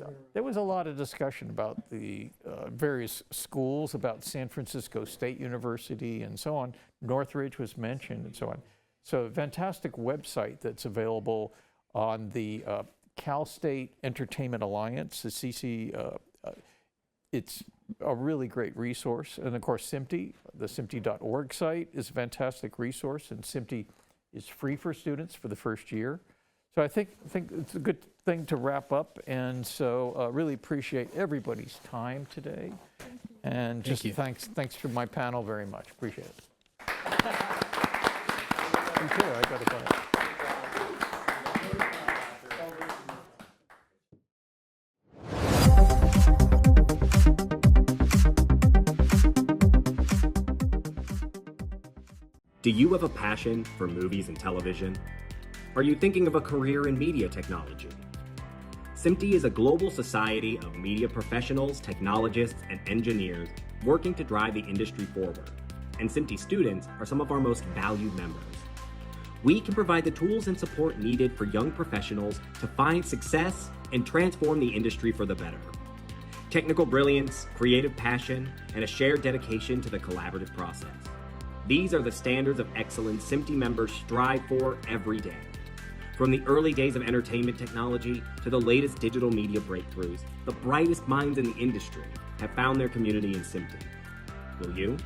a lot of discussion about the various schools, about San Francisco State University and so on. Northridge was mentioned and so on. So a fantastic website that's available on the Cal State Entertainment Alliance, the CC. It's a really great resource. And of course, SMPTE, the SMPTE.org site is a fantastic resource, and SMPTE is free for students for the first year. So I think it's a good thing to wrap up. And so really appreciate everybody's time today. And just thanks for my panel very much. Appreciate it. Thank you. I got it. Do you have a passion for movies and television? Are you thinking of a career in media technology? SMPTE is a global society of media professionals, technologists, and engineers working to drive the industry forward, and SMPTE students are some of our most valued members. We can provide the tools and support needed for young professionals to find success and transform the industry for the better. Technical brilliance, creative passion, and a shared dedication to the collaborative process. These are the standards of excellence SMPTE members strive for every day. From the early days of entertainment technology to the latest digital media breakthroughs, the brightest minds in the industry have found their community in SMPTE. Will you?